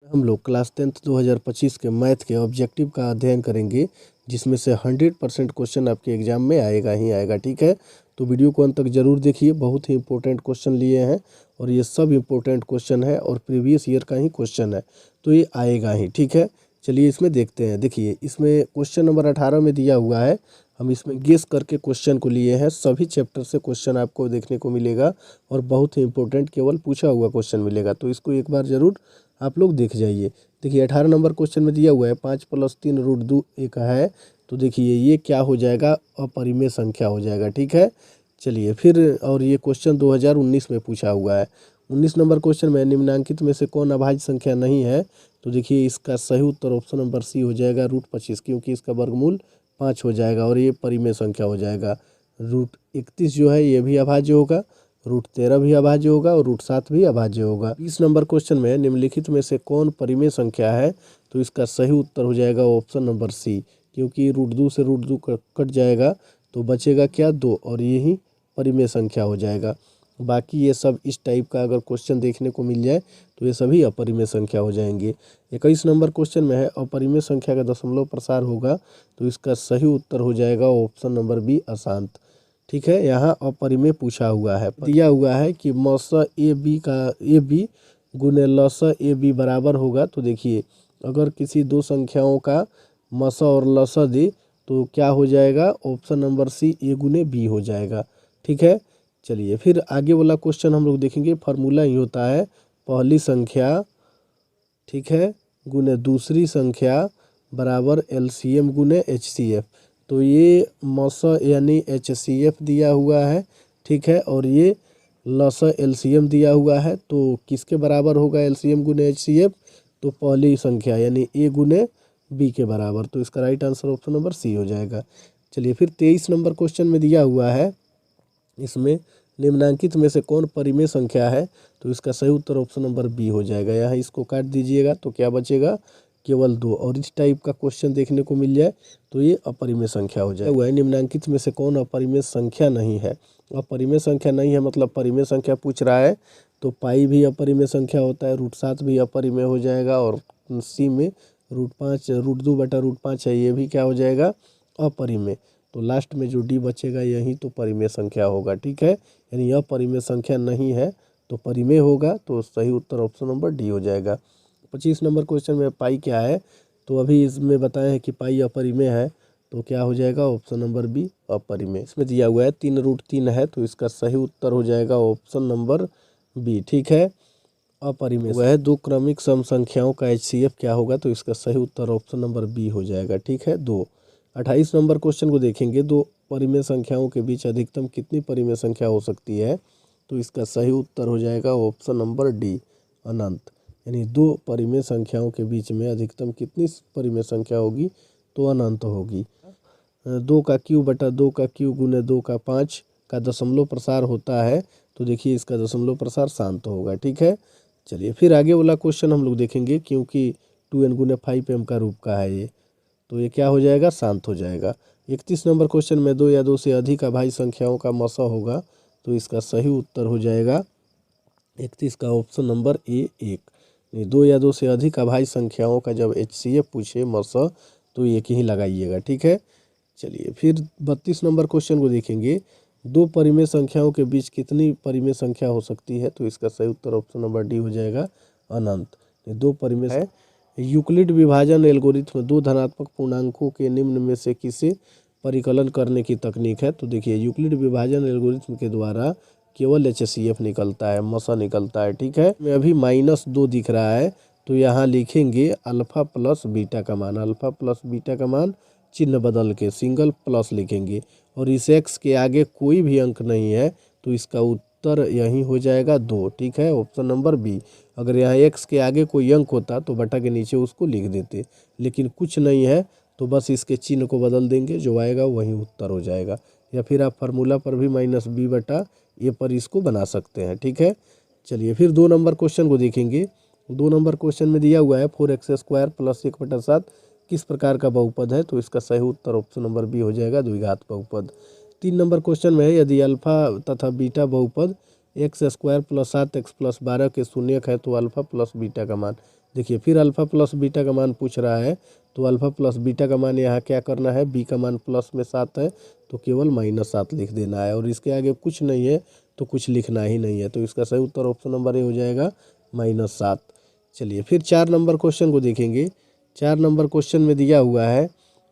हम लोग class 10th 2025 के मैथ के ऑब्जेक्टिव का अध्ययन करेंगे, जिसमें से 100% क्वेश्चन आपके एग्जाम में आएगा ही आएगा। ठीक है, तो वीडियो को अंत तक जरूर देखिए। बहुत ही इंपॉर्टेंट क्वेश्चन लिए हैं और ये सब इंपॉर्टेंट क्वेश्चन है और प्रीवियस ईयर का ही क्वेश्चन है, तो ये आएगा ही। ठीक है, चलिए इसमें देखते हैं। देखिए इसमें क्वेश्चन नंबर 18 में दिया हुआ है। हम इसमें गेस करके क्वेश्चन को लिए हैं। सभी चैप्टर से क्वेश्चन आपको देखने को मिलेगा और बहुत ही इंपॉर्टेंट केवल पूछा हुआ क्वेश्चन मिलेगा, तो इसको एक बार ज़रूर आप लोग देख जाइए। देखिए 18 नंबर क्वेश्चन में दिया हुआ है 5 + 3 √2 एक है, तो देखिए ये क्या हो जाएगा, अपरिमेय संख्या हो जाएगा। ठीक है, चलिए फिर, और ये क्वेश्चन 2019 में पूछा हुआ है। 19 नंबर क्वेश्चन में निम्नलिखित में से कौन अभाज्य संख्या नहीं है, तो देखिए इसका सही उत्तर ऑप्शन नंबर सी हो जाएगा √25, क्योंकि इसका वर्गमूल 5 हो जाएगा और ये परिमेय संख्या हो जाएगा। √31 जो है ये भी अभाज्य होगा, √13 भी अभाज्य होगा और √7 भी अभाज्य होगा। 20 नंबर क्वेश्चन में निम्नलिखित में से कौन परिमेय संख्या है, तो इसका सही उत्तर हो जाएगा ऑप्शन नंबर सी, क्योंकि √2 से √2 कट जाएगा तो बचेगा क्या, 2, और यही परिमेय संख्या हो जाएगा। बाकी ये सब इस टाइप का अगर क्वेश्चन देखने को मिल जाए तो ये सभी अपरिमेय संख्या हो जाएंगे। 21 नंबर क्वेश्चन में है अपरिमेय संख्या का दशमलव प्रसार होगा, तो इसका सही उत्तर हो जाएगा ऑप्शन नंबर बी, अशांत। ठीक है, यहाँ अपरिमेय पूछा हुआ है, दिया हुआ है कि मस ए बी का ए बी गुने लस ए बी बराबर होगा। तो देखिए अगर किसी दो संख्याओं का मस और लस दे तो क्या हो जाएगा, ऑप्शन नंबर सी, ए गुने बी हो जाएगा। ठीक है, चलिए फिर आगे वाला क्वेश्चन हम लोग देखेंगे। फार्मूला ही होता है पहली संख्या, ठीक है, गुने दूसरी संख्या बराबर एलसीएम गुने एचसीएफ। तो ये मस यानी एचसीएफ दिया हुआ है, ठीक है, और ये लस एलसीएम दिया हुआ है, तो किसके बराबर होगा एलसीएम गुने एचसीएफ, तो पहली संख्या यानी ए गुने बी के बराबर। तो इसका right answer option number C हो जाएगा। चलिए फिर 23 नंबर क्वेश्चन में दिया हुआ है, इसमें निम्नलिखित में से कौन परिमेय संख्या है, तो इसका सही उत्तर ऑप्शन नंबर बी हो जाएगा। यहाँ इसको काट दीजिएगा तो क्या बचेगा, केवल 2, और इस टाइप का क्वेश्चन देखने को मिल जाए तो ये अपरिमेय संख्या हो जाएगा। वह निम्नलिखित में से कौन अपरिमेय संख्या नहीं है। अपरिमेय संख्या नहीं है मतलब परिमेय संख्या पूछ रहा है, तो पाई भी अपरिमेय संख्या होता है, √7 भी अपरिमेय हो जाएगा, और सी में √5 √2/√5 है, ये भी क्या हो जाएगा, अपरिमेय। तो लास्ट में जो डी बचेगा यही तो परिमेय संख्या होगा। ठीक है, यानी यह परिमेय संख्या नहीं है तो परिमेय होगा, तो सही उत्तर ऑप्शन नंबर डी हो जाएगा। 25 नंबर क्वेश्चन में पाई क्या है, तो अभी इसमें बताए हैं कि पाई अपरिमेय है, तो क्या हो जाएगा, ऑप्शन नंबर बी, अपरिमेय। इसमें दिया हुआ है 3√3 है, तो इसका सही उत्तर हो जाएगा ऑप्शन नंबर बी। ठीक है, अपरिमेय वह दो क्रमिक सम संख्याओं का एचसीएफ क्या होगा, तो इसका सही उत्तर ऑप्शन नंबर बी हो जाएगा। ठीक है, 2। 28 नंबर क्वेश्चन को देखेंगे। दो परिमेय संख्याओं के बीच अधिकतम कितनी परिमेय संख्या हो सकती है, तो इसका सही उत्तर हो जाएगा ऑप्शन नंबर डी, अनंत। यानी दो परिमेय संख्याओं के बीच में अधिकतम कितनी परिमेय संख्या होगी, तो अनंत होगी। 2/2 गुने 2/5 का दशमलव प्रसार होता है, तो देखिए इसका दशमलव प्रसार शांत होगा। ठीक है, चलिए फिर आगे वाला क्वेश्चन हम लोग देखेंगे, क्योंकि 2n गुने 5m का रूप का है ये, तो ये क्या हो जाएगा, शांत हो जाएगा। 31 नंबर क्वेश्चन में 2 या 2 से अधिक अभाज्य संख्याओं का मसा होगा, तो इसका सही उत्तर हो जाएगा 31 का ऑप्शन नंबर ए, 1। 2 या 2 से अधिक अभाज्य संख्याओं का जब एचसीएफ पूछे मसा, तो एक ही लगाइएगा। ठीक है, चलिए फिर 32 नंबर क्वेश्चन को देखेंगे। दो परिमेय संख्याओं के बीच कितनी परिमेय संख्या हो सकती है, तो इसका सही उत्तर ऑप्शन नंबर डी हो जाएगा, अनंत। दो परिमेय है। यूक्लिड विभाजन एल्गोरिथ्म दो धनात्मक पूर्णांकों के निम्न में से किसे परिकलन करने की तकनीक है, तो देखिए यूक्लिड विभाजन एल्गोरिथ्म के द्वारा केवल एचसीएफ निकलता है, मसा निकलता है। ठीक है, में अभी -2 दिख रहा है, तो यहाँ लिखेंगे अल्फा प्लस बीटा का मान, अल्फा प्लस बीटा का मान चिन्ह बदल के सिंगल प्लस लिखेंगे, और इस एक्स के आगे कोई भी अंक नहीं है, तो इसका उत्तर यही हो जाएगा 2। ठीक है, ऑप्शन नंबर बी। अगर यहाँ एक्स के आगे कोई अंक होता तो बटा के नीचे उसको लिख देते, लेकिन कुछ नहीं है तो बस इसके चिन्ह को बदल देंगे, जो आएगा वही उत्तर हो जाएगा। या फिर आप फार्मूला पर भी -b/a पर इसको बना सकते हैं। ठीक है, चलिए फिर 2 नंबर क्वेश्चन को देखेंगे। 2 नंबर क्वेश्चन में दिया हुआ है 4x² + 1/7 किस प्रकार का बहुपद है, तो इसका सही उत्तर ऑप्शन नंबर बी हो जाएगा, द्विघात बहुपद। 3 नंबर क्वेश्चन में है यदि अल्फा तथा बीटा बहुपद x² + 7x + 12 के शून्यक है, तो अल्फा प्लस बीटा का मान। देखिए फिर अल्फ़ा प्लस बीटा का मान पूछ रहा है, तो अल्फ़ा प्लस बीटा का मान यहाँ क्या करना है, बी का मान प्लस में 7 है तो केवल -7 लिख देना है, और इसके आगे कुछ नहीं है तो कुछ लिखना ही नहीं है। तो इसका सही उत्तर ऑप्शन नंबर ए हो जाएगा -7। चलिए फिर 4 नंबर क्वेश्चन को देखेंगे। 4 नंबर क्वेश्चन में दिया हुआ है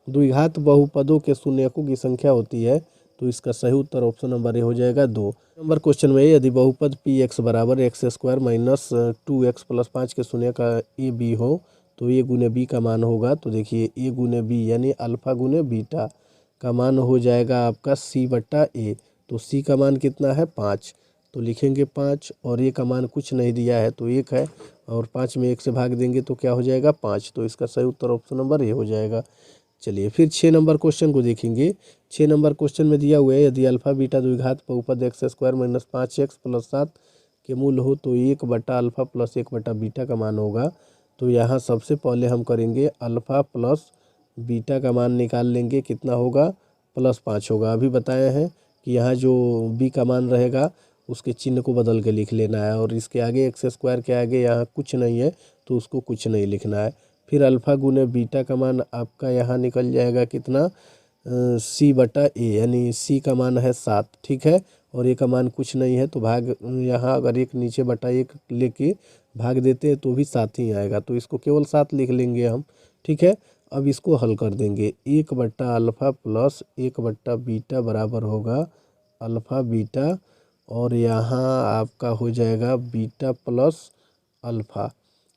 द्विघात बहुपदों के शून्यकों की संख्या होती है, तो इसका सही उत्तर ऑप्शन नंबर ए हो जाएगा 2 नंबर क्वेश्चन में। यदि बहुपद पी एक्स बराबर x square minus 2x plus 5 के शून्य का ए बी हो तो ए गुने बी का मान होगा। तो देखिए ए गुने बी यानी अल्फ़ा गुने बीटा का मान हो जाएगा आपका सी बट्टा ए। तो सी का मान कितना है 5, तो लिखेंगे 5, और ए का मान कुछ नहीं दिया है तो 1 है, और 5 में 1 से भाग देंगे तो क्या हो जाएगा 5। तो इसका सही उत्तर ऑप्शन नंबर ए हो जाएगा। चलिए फिर 6 नंबर क्वेश्चन को देखेंगे। 6 नंबर क्वेश्चन में दिया हुआ है यदि अल्फ़ा बीटा द्विघात बहुपद x square minus 5x plus 7 के मूल हो तो 1 बटा अल्फ़ा प्लस 1 बटा बीटा का मान होगा। तो यहाँ सबसे पहले हम करेंगे अल्फ़ा प्लस बीटा का मान निकाल लेंगे, कितना होगा +5 होगा। अभी बताए हैं कि यहाँ जो बी का मान रहेगा उसके चिन्ह को बदल के लिख लेना है, और इसके आगे एक्स स्क्वायर के आगे यहाँ कुछ नहीं है तो उसको कुछ नहीं लिखना है। फिर अल्फ़ा गुने बीटा का मान आपका यहाँ निकल जाएगा कितना, सी बटा ए, यानी सी का मान है 7, ठीक है, और ए का मान कुछ नहीं है तो भाग यहाँ अगर 1 नीचे बटा 1 लेके भाग देते हैं तो भी 7 ही आएगा, तो इसको केवल 7 लिख लेंगे हम, ठीक है। अब इसको हल कर देंगे, 1 बट्टा अल्फ़ा प्लस 1 बट्टा बीटा बराबर होगा अल्फ़ा बीटा, और यहाँ आपका हो जाएगा बीटा प्लस अल्फ़ा,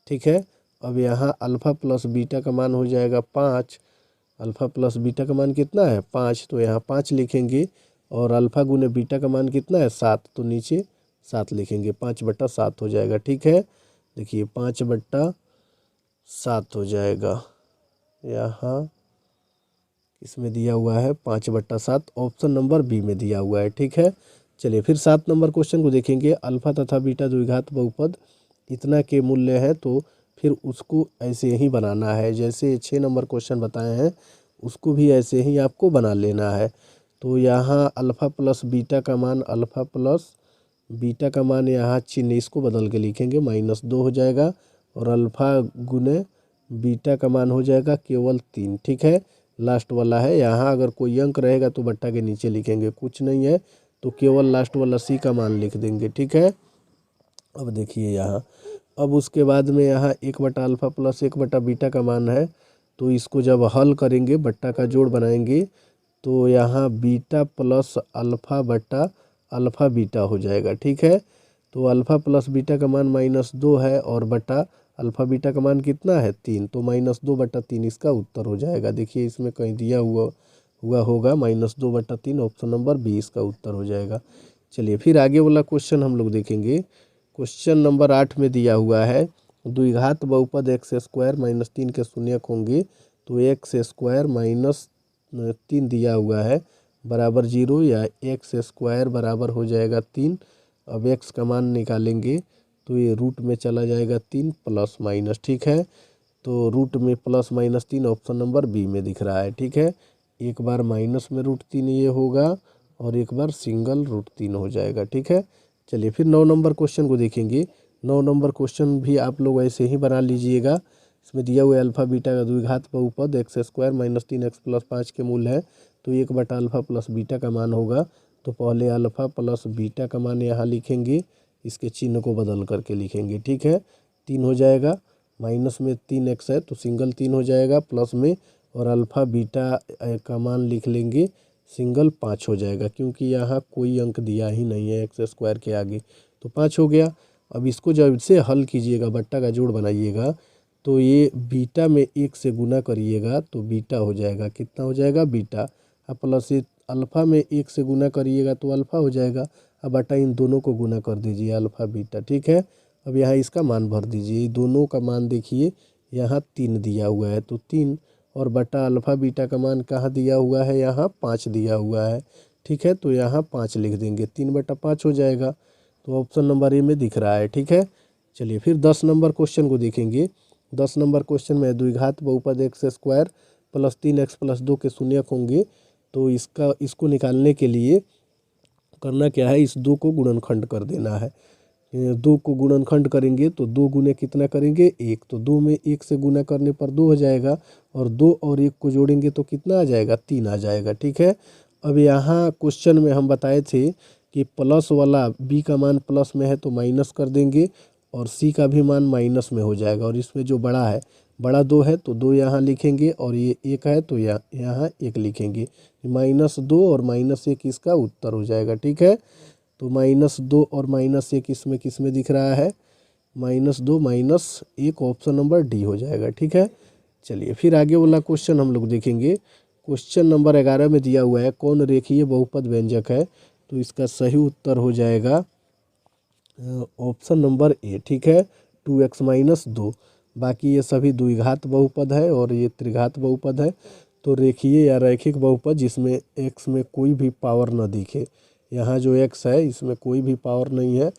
ठीक है। अब यहाँ अल्फ़ा प्लस बीटा का मान हो जाएगा 5, अल्फ़ा प्लस बीटा का मान कितना है 5, तो यहाँ 5 लिखेंगे, और अल्फ़ा गुने बीटा का मान कितना है 7, तो नीचे 7 लिखेंगे, 5 बट्टा 7 हो जाएगा, ठीक है। देखिए 5 बट्टा 7 हो जाएगा, यहाँ इसमें दिया हुआ है 5 बट्टा 7, ऑप्शन नंबर बी में दिया हुआ है, ठीक है। चलिए फिर 7 नंबर क्वेश्चन को देखेंगे। अल्फ़ा तथा बीटा द्विघात बहुपद इतना के मूल्य है, तो फिर उसको ऐसे ही बनाना है जैसे 6 नंबर क्वेश्चन बताए हैं, उसको भी ऐसे ही आपको बना लेना है। तो यहाँ अल्फ़ा प्लस बीटा का मान, अल्फ़ा प्लस बीटा का मान यहाँ चिन्ह इसको बदल के लिखेंगे -2 हो जाएगा, और अल्फ़ा गुने बीटा का मान हो जाएगा केवल 3, ठीक है, लास्ट वाला है। यहाँ अगर कोई अंक रहेगा तो बट्टा के नीचे लिखेंगे, कुछ नहीं है तो केवल लास्ट वाला सी का मान लिख देंगे, ठीक है। अब देखिए यहाँ, अब उसके बाद में यहाँ 1 बटा अल्फ़ा प्लस 1 बटा बीटा का मान है, तो इसको जब हल करेंगे बट्टा का जोड़ बनाएंगे तो यहाँ बीटा प्लस अल्फ़ा बटा अल्फ़ा बीटा हो जाएगा, ठीक है। तो अल्फ़ा प्लस बीटा का मान -2 है, और बटा अल्फ़ा बीटा का मान कितना है 3, तो -2 बटा 3 इसका उत्तर हो जाएगा। देखिए इसमें कहीं दिया हुआ होगा -2 बटा 3, ऑप्शन नंबर बी इसका उत्तर हो जाएगा। चलिए फिर आगे वाला क्वेश्चन हम लोग देखेंगे। क्वेश्चन नंबर 8 में दिया हुआ है द्विघात बहुपद एक्स स्क्वायर माइनस 3 के शून्यक होंगे, तो एक्स स्क्वायर माइनस 3 दिया हुआ है बराबर 0, या एक्स स्क्वायर बराबर हो जाएगा 3। अब एक्स का मान निकालेंगे तो ये रूट में चला जाएगा 3 प्लस माइनस, ठीक है। तो रूट में plus minus 3 option number B में दिख रहा है, ठीक है। एक बार माइनस में √3 ये होगा, और एक बार सिंगल √3 हो जाएगा, ठीक है। चलिए फिर 9 नंबर क्वेश्चन को देखेंगे। 9 नंबर क्वेश्चन भी आप लोग ऐसे ही बना लीजिएगा। इसमें दिया हुआ है अल्फ़ा बीटा का द्विघात बहुपद x square minus 3x plus 5 के मूल है, तो 1 बटा अल्फ़ा प्लस बीटा का मान होगा। तो पहले अल्फ़ा प्लस बीटा का मान यहाँ लिखेंगे, इसके चिन्ह को बदल करके लिखेंगे, ठीक है। 3 हो जाएगा, माइनस में 3x है तो सिंगल 3 हो जाएगा, प्लस में और अल्फ़ा बीटा का मान लिख लेंगे सिंगल 5 हो जाएगा, क्योंकि यहाँ कोई अंक दिया ही नहीं है एक्स स्क्वायर के आगे, तो 5 हो गया। अब इसको जब से हल कीजिएगा, बट्टा का जोड़ बनाइएगा, तो ये बीटा में 1 से गुना करिएगा तो बीटा हो जाएगा, कितना हो जाएगा बीटा। अब प्लस अल्फ़ा में 1 से गुना करिएगा तो अल्फ़ा हो जाएगा। अब बटा इन दोनों को गुना कर दीजिए अल्फ़ा बीटा, ठीक है। अब यहाँ इसका मान भर दीजिए, दोनों का मान देखिए यहाँ 3 दिया हुआ है, तो 3 और बटा अल्फ़ा बीटा का मान कहाँ दिया हुआ है, यहाँ 5 दिया हुआ है, ठीक है। तो यहाँ 5 लिख देंगे, 3 बटा 5 हो जाएगा, तो ऑप्शन नंबर ए में दिख रहा है, ठीक है। चलिए फिर 10 नंबर क्वेश्चन को देखेंगे। 10 नंबर क्वेश्चन में द्विघात बहुपद x square plus 3x plus 2 के शून्यक होंगे, तो इसको निकालने के लिए करना क्या है, इस 2 को गुणनखंड कर देना है। दो को गुणनखंड करेंगे तो 2 गुने कितना करेंगे 1, तो 2 में 1 से गुना करने पर 2 हो जाएगा, और 2 और 1 को जोड़ेंगे तो कितना आ जाएगा 3 आ जाएगा। ठीक है, अब यहाँ क्वेश्चन में हम बताए थे कि प्लस वाला बी का मान प्लस में है तो माइनस कर देंगे, और सी का भी मान माइनस में हो जाएगा, और इसमें जो बड़ा है, बड़ा 2 है तो 2 यहाँ लिखेंगे, और ये 1 है तो यहाँ 1 लिखेंगे। -2 और -1 इसका उत्तर हो जाएगा। ठीक है, तो -2 और -1 इसमें किस में दिख रहा है, -2 -1 ऑप्शन नंबर डी हो जाएगा। ठीक है, चलिए फिर आगे वाला क्वेश्चन हम लोग देखेंगे। क्वेश्चन नंबर 11 में दिया हुआ है कौन रेखीय बहुपद व्यंजक है, तो इसका सही उत्तर हो जाएगा ऑप्शन नंबर ए। ठीक है, 2x - 2, बाकी ये सभी द्विघात बहुपद है और ये त्रिघात बहुपद है। तो रेखीय या रैखिक बहुपद जिसमें x में कोई भी पावर न दिखे, यहाँ जो x है इसमें कोई भी पावर नहीं है,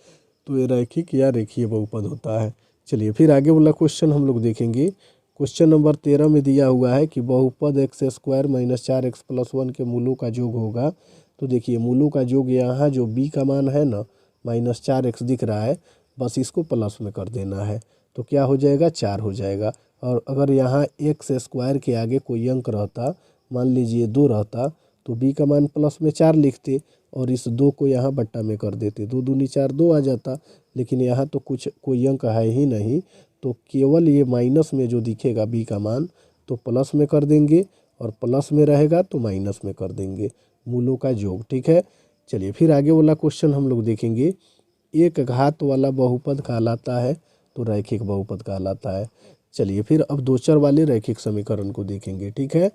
तो ये रैखिक या रेखीय बहुपद होता है। चलिए फिर आगे वाला क्वेश्चन हम लोग देखेंगे। क्वेश्चन नंबर 13 में दिया हुआ है कि बहुपद x² - 4x + 1 के मूलों का योग होगा। तो देखिए मूलों का योग, यहाँ जो b का मान है ना -4x दिख रहा है, बस इसको प्लस में कर देना है तो क्या हो जाएगा 4 हो जाएगा। और अगर यहाँ x² के आगे कोई अंक रहता, मान लीजिए 2 रहता, तो b का मान प्लस में 4 लिखते और इस 2 को यहाँ बट्टा में कर देते, 2 दूनी 4 2 आ जाता। लेकिन यहाँ तो कोई अंक है ही नहीं, तो केवल ये माइनस में जो दिखेगा b का मान तो प्लस में कर देंगे, और प्लस में रहेगा तो माइनस में कर देंगे, मूलों का योग। ठीक है, चलिए फिर आगे वाला क्वेश्चन हम लोग देखेंगे। एक घात वाला बहुपद कहलाता है तो रैखिक बहुपद कहलाता है। चलिए फिर अब दो चर वाले रैखिक समीकरण को देखेंगे। ठीक है,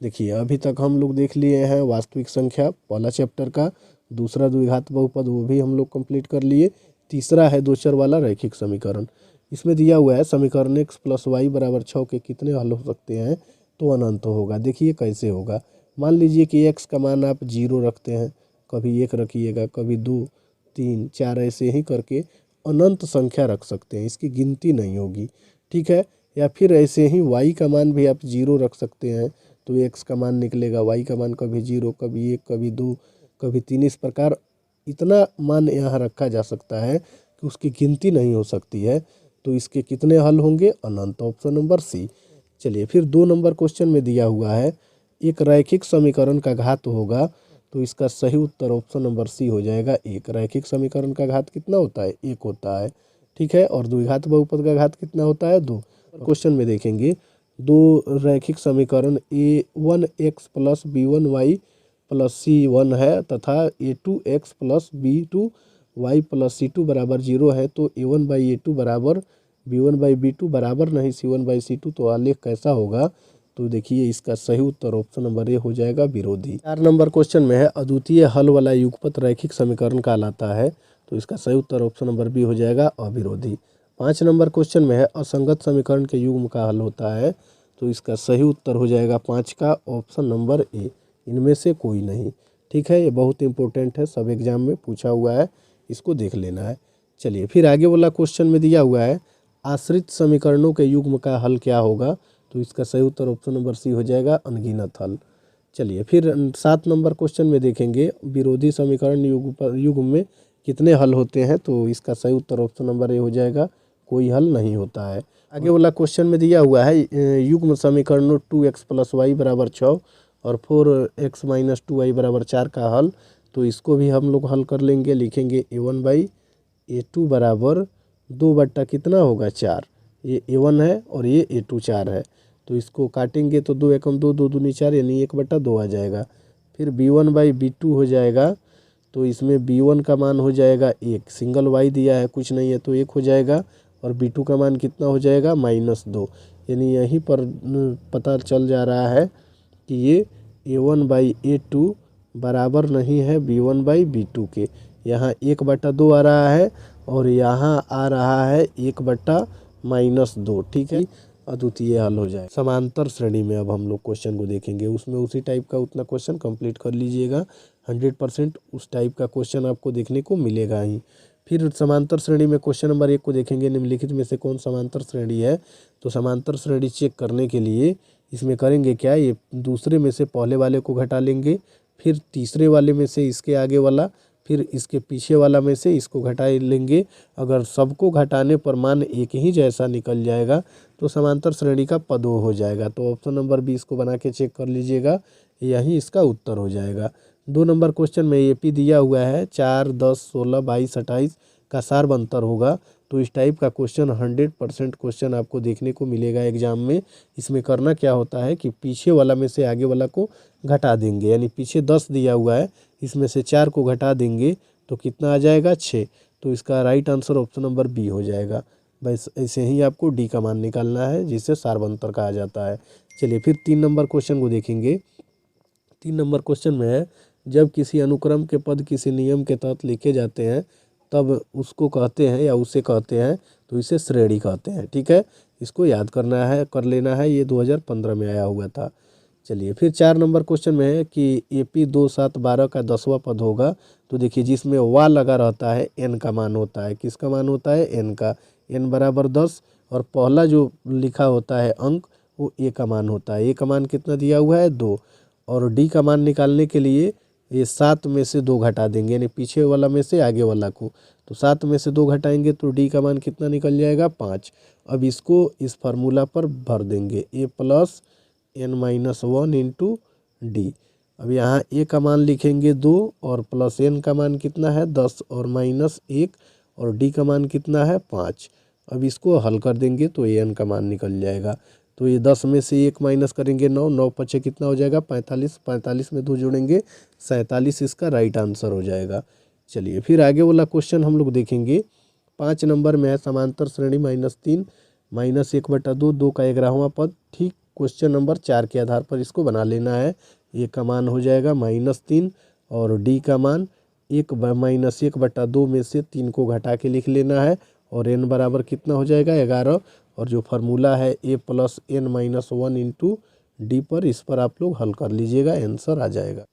देखिए अभी तक हम लोग देख लिए हैं वास्तविक संख्या पहला चैप्टर का, दूसरा द्विघात बहुपद वो भी हम लोग कंप्लीट कर लिए, तीसरा है दो चर वाला रैखिक समीकरण। इसमें दिया हुआ है समीकरण x + y = 6 के कितने हल हो सकते हैं, तो अनंत होगा। देखिए कैसे होगा, मान लीजिए कि x का मान आप 0 रखते हैं, कभी 1 रखिएगा, कभी 2 3 4 ऐसे ही करके अनंत संख्या रख सकते हैं, इसकी गिनती नहीं होगी। ठीक है, या फिर ऐसे ही y का मान भी आप 0 रख सकते हैं, तो x का मान निकलेगा, y का मान कभी 0 कभी 1 कभी 2 कभी 3, इस प्रकार इतना मान यहाँ रखा जा सकता है कि उसकी गिनती नहीं हो सकती है। तो इसके कितने हल होंगे, अनंत, ऑप्शन नंबर सी। चलिए फिर 2 नंबर क्वेश्चन में दिया हुआ है एक रैखिक समीकरण का घात होगा, तो इसका सही उत्तर ऑप्शन नंबर सी हो जाएगा 1। रैखिक समीकरण का घात कितना होता है, 1 होता है। ठीक है, और द्विघात बहुपद का घात कितना होता है, 2। क्वेश्चन में देखेंगे दो रैखिक समीकरण a1x + b1y + c1 है तथा a2x + b2y + c2 = 0 है, तो a1/a2 बराबर b1/b2 बराबर नहीं c1/c2, तो आलेख कैसा होगा। तो देखिए इसका सही उत्तर ऑप्शन नंबर ए हो जाएगा विरोधी। 4 नंबर क्वेश्चन में है अद्वितीय हल वाला युगपत रैखिक समीकरण कहलाता है, तो इसका सही उत्तर ऑप्शन नंबर बी हो जाएगा अविरोधी। 5 नंबर क्वेश्चन में है असंगत समीकरण के युग्म का हल होता है, तो इसका सही उत्तर हो जाएगा 5 का ऑप्शन नंबर ए, इनमें से कोई नहीं। ठीक है, ये बहुत इंपॉर्टेंट है, सब एग्जाम में पूछा हुआ है, इसको देख लेना है। चलिए फिर आगे वाला क्वेश्चन में दिया हुआ है आश्रित समीकरणों के युग्म का हल क्या होगा, तो इसका सही उत्तर ऑप्शन नंबर सी हो जाएगा अनगिनत हल। चलिए फिर 7 नंबर क्वेश्चन में देखेंगे विरोधी समीकरण युग्म में कितने हल होते हैं, तो इसका सही उत्तर ऑप्शन नंबर ए हो जाएगा कोई हल नहीं होता है। आगे वाला क्वेश्चन में दिया हुआ है युग्म समीकरणों 2x + y = 6 और 4x - 2y = 4 का हल, तो इसको भी हम लोग हल कर लेंगे, लिखेंगे a1/a2 बराबर 2 बट्टा कितना होगा 4, ये a1 है और ये a2 4 है, तो इसको काटेंगे तो 2 एकम 2 2 दूनी 4 यानी 1/2 आ जाएगा। फिर b1/b2 हो जाएगा, तो इसमें b1 का मान हो जाएगा 1, सिंगल y दिया है कुछ नहीं है तो 1 हो जाएगा, और b2 का मान कितना हो जाएगा -2, यानी यहीं पर पता चल जा रहा है कि ये a1/a2 बराबर नहीं है b1/b2 के। यहाँ 1/2 आ रहा है और यहाँ आ रहा है 1/-2। ठीक है, अद्वितीय हल हो जाए। समांतर श्रेणी में अब हम लोग क्वेश्चन को देखेंगे, उसमें उसी टाइप का उतना क्वेश्चन कंप्लीट कर लीजिएगा, 100% उस टाइप का क्वेश्चन आपको देखने को मिलेगा ही। फिर समांतर श्रेणी में क्वेश्चन नंबर 1 को देखेंगे, निम्नलिखित में से कौन समांतर श्रेणी है। तो समांतर श्रेणी चेक करने के लिए इसमें करेंगे क्या, ये दूसरे में से पहले वाले को घटा लेंगे, फिर तीसरे वाले में से इसके आगे वाला, फिर इसके पीछे वाला में से इसको घटा लेंगे। अगर सबको घटाने पर मान एक ही जैसा निकल जाएगा तो समांतर श्रेणी का पद हो जाएगा। तो ऑप्शन नंबर बी इसको बना के चेक कर लीजिएगा, यही इसका उत्तर हो जाएगा। 2 नंबर क्वेश्चन में एपी दिया हुआ है 4, 10, 16, 22, 28 का सार अंतर होगा। तो इस टाइप का क्वेश्चन 100% क्वेश्चन आपको देखने को मिलेगा एग्जाम में। इसमें करना क्या होता है कि पीछे वाला में से आगे वाला को घटा देंगे, यानी पीछे 10 दिया हुआ है, इसमें से 4 को घटा देंगे तो कितना आ जाएगा 6। तो इसका right answer option number B हो जाएगा। बस ऐसे ही आपको डी का मान निकालना है, जिसे सारवंतर कहा जाता है। चलिए फिर 3 नंबर क्वेश्चन को देखेंगे। 3 नंबर क्वेश्चन में है, जब किसी अनुक्रम के पद किसी नियम के तहत लिखे जाते हैं तब उसको कहते हैं या उसे कहते हैं, तो इसे श्रेणी कहते हैं। ठीक है, इसको याद करना है, कर लेना है, ये 2015 में आया हुआ था। चलिए फिर 4 नंबर क्वेश्चन में है कि AP 2, 7, 12 का 10वां पद होगा। तो देखिए जिसमें वा लगा रहता है n का मान होता है, किसका मान होता है n का, n बराबर 10, और पहला जो लिखा होता है अंक वो a का मान होता है। a का मान कितना दिया हुआ है 2, और d का मान निकालने के लिए ये 7 में से 2 घटा देंगे, यानी पीछे वाला में से आगे वाला को। तो 7 में से 2 घटाएंगे तो d का मान कितना निकल जाएगा 5। अब इसको इस फार्मूला पर भर देंगे, a plus n-1 into D. अब यहाँ a का मान लिखेंगे 2 और प्लस n का मान कितना है 10 और -1, और d का मान कितना है 5। अब इसको हल कर देंगे तो n का मान निकल जाएगा। तो ये 10 में से 1 माइनस करेंगे 9, 9 पचे कितना हो जाएगा 45, 45 में 2 जोड़ेंगे 47, इसका राइट आंसर हो जाएगा। चलिए फिर आगे वाला क्वेश्चन हम लोग देखेंगे। 5 नंबर में है, समांतर श्रेणी -3 -1/2, 2 का 11वां पद। ठीक क्वेश्चन नंबर 4 के आधार पर इसको बना लेना है। ए का मान हो जाएगा -3 और डी का मान 1 में से 3 को घटा के लिख लेना है, और n बराबर कितना हो जाएगा 11, और जो फार्मूला है a plus n-1 into D पर, इस पर आप लोग हल कर लीजिएगा, आंसर आ जाएगा।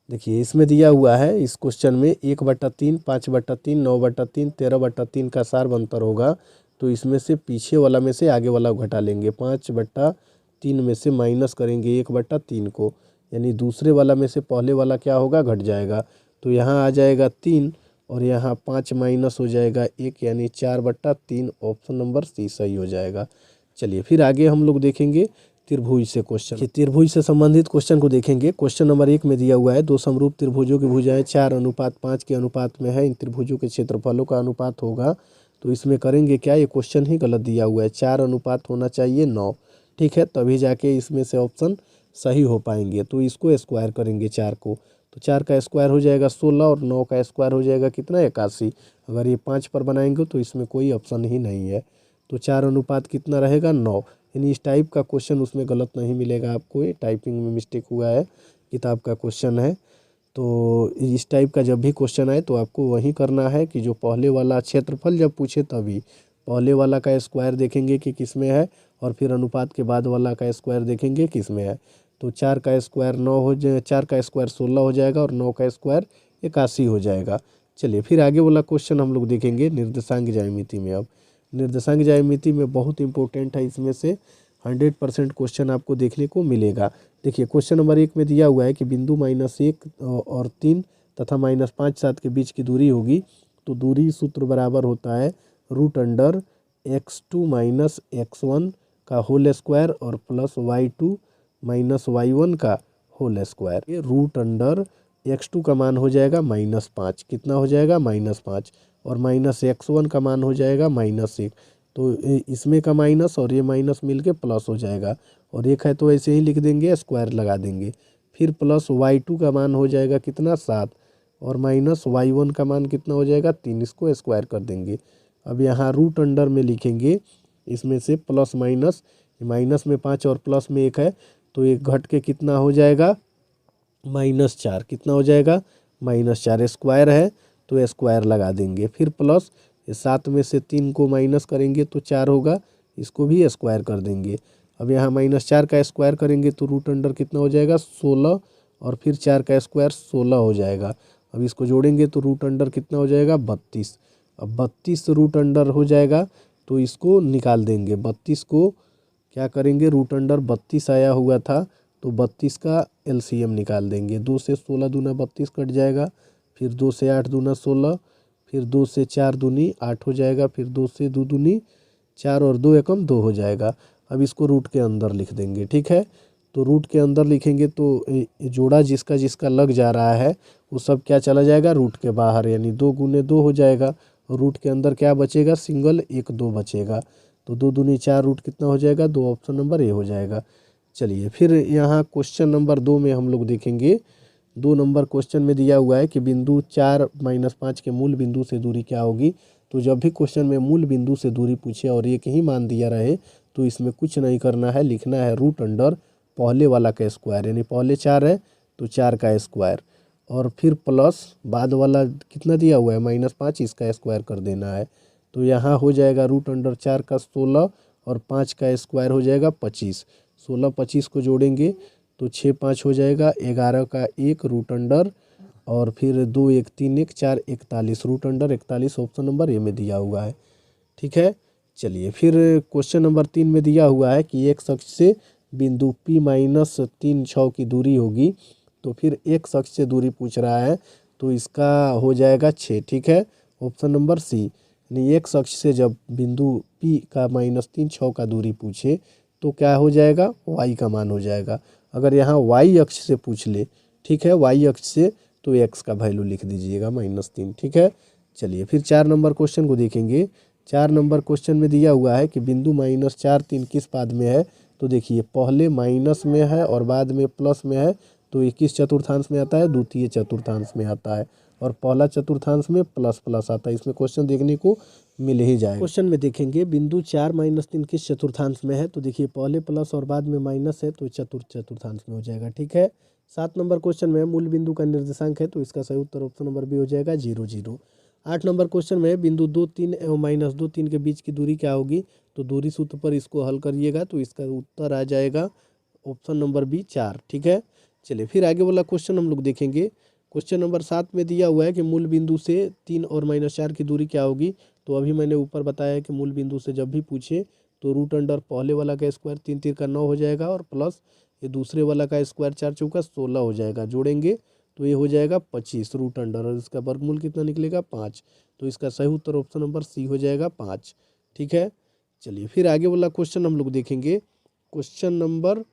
देखिए इसमें दिया हुआ है इस क्वेश्चन में 1/3, 5/3, 9/3, 13/3 का सार अंतर होगा। तो इसमें से पीछे वाला में से आगे वाला घटा लेंगे, 5/3 में से माइनस करेंगे 1/3 को, यानी दूसरे वाला में से पहले वाला क्या होगा घट जाएगा। तो यहाँ आ जाएगा 3 और यहाँ 5 माइनस हो जाएगा 1, यानी 4/3। ऑप्शन नंबर सी सही हो जाएगा। चलिए फिर आगे हम लोग देखेंगे त्रिभुज से क्वेश्चन। त्रिभुज से संबंधित क्वेश्चन को देखेंगे। क्वेश्चन नंबर 1 में दिया हुआ है, 2 समरूप त्रिभुजों की भुजाएं 4:5 के अनुपात में है, इन त्रिभुजों के क्षेत्रफलों का अनुपात होगा। तो इसमें करेंगे क्या, ये क्वेश्चन ही गलत दिया हुआ है, 4 अनुपात होना चाहिए 9। ठीक है, तभी जाके इसमें से ऑप्शन सही हो पाएंगे। तो इसको स्क्वायर करेंगे 4 को, तो 4 का स्क्वायर हो जाएगा 16 और 9 का स्क्वायर हो जाएगा कितना 81। अगर ये 5 पर बनाएंगे तो इसमें कोई ऑप्शन ही नहीं है। तो 4 अनुपात कितना रहेगा 9, यानी इस टाइप का क्वेश्चन उसमें गलत नहीं मिलेगा आपको, ये टाइपिंग में मिस्टेक हुआ है, किताब का क्वेश्चन है। तो इस टाइप का जब भी क्वेश्चन आए तो आपको वही करना है कि जो पहले वाला क्षेत्रफल जब पूछे तभी पहले वाला का स्क्वायर देखेंगे कि किस में है, और फिर अनुपात के बाद वाला का स्क्वायर देखेंगे किस में है। तो 4 का स्क्वायर 9 हो जाए, 4 का स्क्वायर 16 हो जाएगा और 9 का स्क्वायर 81 हो जाएगा। चलिए फिर आगे वाला क्वेश्चन हम लोग देखेंगे निर्देशांक ज्यामिति में। अब निर्देशांक ज्यामिति में बहुत इंपॉर्टेंट है, इसमें से 100% क्वेश्चन आपको देखने को मिलेगा। देखिए क्वेश्चन नंबर 1 में दिया हुआ है कि बिंदु -1 और 3 तथा -5, 7 के बीच की दूरी होगी। तो दूरी सूत्र बराबर होता है √x2 - x1 का होल स्क्वायर और प्लस y2 - y1 का होल स्क्वायर। ये √x2 का मान हो जाएगा -5, कितना हो जाएगा -5, और -x1 का मान हो जाएगा -1। तो इसमें का माइनस और ये माइनस मिलके प्लस हो जाएगा, और एक है तो ऐसे ही लिख देंगे, स्क्वायर लगा देंगे। फिर प्लस y2 का मान हो जाएगा कितना 7, और माइनस y1 का मान कितना हो जाएगा 3, इसको स्क्वायर कर देंगे। अब यहाँ रूट अंडर में लिखेंगे, इसमें से प्लस माइनस, माइनस में 5 और प्लस में 1 है, तो एक घट के कितना हो जाएगा -4, कितना हो जाएगा -4, स्क्वायर है तो स्क्वायर लगा देंगे। फिर प्लस 7 में से 3 को माइनस करेंगे तो 4 होगा, इसको भी स्क्वायर कर देंगे। अब यहाँ -4 का स्क्वायर करेंगे तो रूट अंडर कितना हो जाएगा 16, और फिर 4 का स्क्वायर 16 हो जाएगा। अब इसको जोड़ेंगे तो रूट अंडर कितना हो जाएगा 32। अब 32 रूट अंडर हो जाएगा तो इसको निकाल देंगे। 32 को क्या करेंगे, रूट अंडर 32 आया हुआ था तो 32 का LCM निकाल देंगे। 2 से 16 दूना 32 कट जाएगा, फिर 2 से 8 दूना 16, फिर 2 से 4 दूनी 8 हो जाएगा, फिर 2 से 2 दूनी 4 और 2 एकम 2 हो जाएगा। अब इसको रूट के अंदर लिख देंगे, ठीक है। तो रूट के अंदर लिखेंगे तो जोड़ा जिसका जिसका लग जा रहा है वो सब क्या चला जाएगा, रूट के बाहर, यानी 2 गुने 2 हो जाएगा। और रूट के अंदर क्या बचेगा, सिंगल 1 2 बचेगा। तो 2 दूनी 4 रूट कितना हो जाएगा, 2, ऑप्शन नंबर ए हो जाएगा। चलिए फिर यहाँ क्वेश्चन नंबर 2 में हम लोग देखेंगे। 2 नंबर क्वेश्चन में दिया हुआ है कि बिंदु 4 - 5 के मूल बिंदु से दूरी क्या होगी। तो जब भी क्वेश्चन में मूल बिंदु से दूरी पूछे और एक ही मान दिया रहे तो इसमें कुछ नहीं करना है, लिखना है रूट अंडर पहले वाला का स्क्वायर, यानी पहले 4 है तो 4 का स्क्वायर, और फिर प्लस बाद वाला कितना दिया हुआ है -5, इसका स्क्वायर कर देना है। तो यहाँ हो जाएगा रूट अंडर 4 का 16 और 5 का स्क्वायर हो जाएगा 25। 16 25 को जोड़ेंगे तो 6 5 हो जाएगा, 11 का 1 रूट अंडर, और फिर 2 1 3 1 4 41 root under 41, option number A में दिया हुआ है, ठीक है। चलिए फिर क्वेश्चन नंबर 3 में दिया हुआ है कि एक अक्ष से बिंदु P -3 6 की दूरी होगी। तो फिर एक अक्ष से दूरी पूछ रहा है तो इसका हो जाएगा 6, ठीक है, ऑप्शन नंबर सी। यानी एक अक्ष से जब बिंदु P का -3 6 का दूरी पूछे तो क्या हो जाएगा, y का मान हो जाएगा। अगर यहाँ y अक्ष से पूछ ले, ठीक है, y अक्ष से, तो x का वैल्यू लिख दीजिएगा -3, ठीक है। चलिए फिर 4 नंबर क्वेश्चन को देखेंगे। 4 नंबर क्वेश्चन में दिया हुआ है कि बिंदु -4 3 किस पाद में है। तो देखिए पहले माइनस में है और बाद में प्लस में है, तो ये किस चतुर्थांश में आता है, द्वितीय चतुर्थांश में आता है, और पहला चतुर्थांश में प्लस प्लस आता है। इसमें क्वेश्चन देखने को मिल ही जाएगा। क्वेश्चन में देखेंगे बिंदु 4 - 3 किस चतुर्थांश में है। तो देखिए पहले प्लस और बाद में माइनस है तो चतुर्थांश में हो जाएगा, ठीक है। 7 नंबर क्वेश्चन में मूल बिंदु का निर्देशांक है, तो इसका सही उत्तर ऑप्शन नंबर बी हो जाएगा 0 0। 8 नंबर क्वेश्चन में बिंदु 2 3 एवं -2 3 के बीच की दूरी क्या होगी। तो दूरी सूत्र पर इसको हल करिएगा तो इसका उत्तर आ जाएगा ऑप्शन नंबर बी 4, ठीक है। चलिए फिर आगे वाला क्वेश्चन हम लोग देखेंगे। क्वेश्चन नंबर 7 में दिया हुआ है कि मूल बिंदु से 3 और -4 की दूरी क्या होगी। तो अभी मैंने ऊपर बताया कि मूल बिंदु से जब भी पूछे तो रूट अंडर पहले वाला का स्क्वायर 3 3 का 9 हो जाएगा, और प्लस ये दूसरे वाला का स्क्वायर 4 चौका 16 हो जाएगा, जोड़ेंगे तो ये हो जाएगा 25 रूट अंडर, और इसका वर्गमूल कितना निकलेगा 5। तो इसका सही उत्तर ऑप्शन नंबर सी हो जाएगा 5, ठीक है। चलिए फिर आगे वाला क्वेश्चन हम लोग देखेंगे। क्वेश्चन नंबर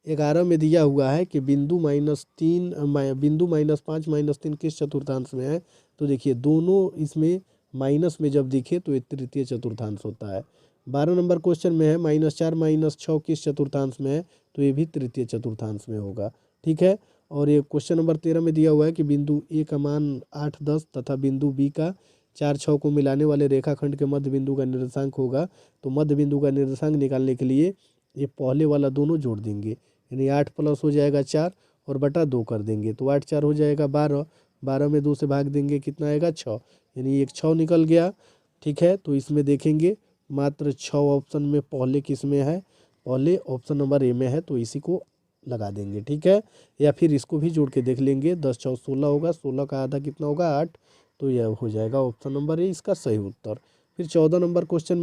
11 में दिया हुआ है कि बिंदु -5 -3 किस चतुर्थांश में है। तो देखिए दोनों इसमें माइनस में जब दिखे तो ये तृतीय चतुर्थांश होता है। 12 नंबर क्वेश्चन में है -4 - 6 किस चतुर्थांश में है। तो ये भी तृतीय चतुर्थांश में होगा, ठीक है। और ये क्वेश्चन नंबर 13 में दिया हुआ है कि बिंदु ए का मान 8 10 तथा बिंदु बी का 4 6 को मिलाने वाले रेखाखंड के मध्य बिंदु का निर्देशांक होगा। तो मध्य बिंदु का निर्देशांक निकालने के लिए ये पहले वाला दोनों जोड़ देंगे, यानी 8 प्लस हो जाएगा 4 और बटा 2 कर देंगे, तो 8 4 हो जाएगा 12, 12 में 2 से भाग देंगे कितना आएगा 6, यानी एक 6 निकल गया, ठीक है। तो इसमें देखेंगे मात्र 6 ऑप्शन में पहले किस में है, पहले ऑप्शन नंबर ए में है, तो इसी को लगा देंगे, ठीक है। या फिर इसको भी जोड़ के देख लेंगे, 10 4 16 होगा, 16 का आधा कितना होगा 8, तो यह हो जाएगा ऑप्शन नंबर ए इसका सही उत्तर। फिर 14 नंबर क्वेश्चन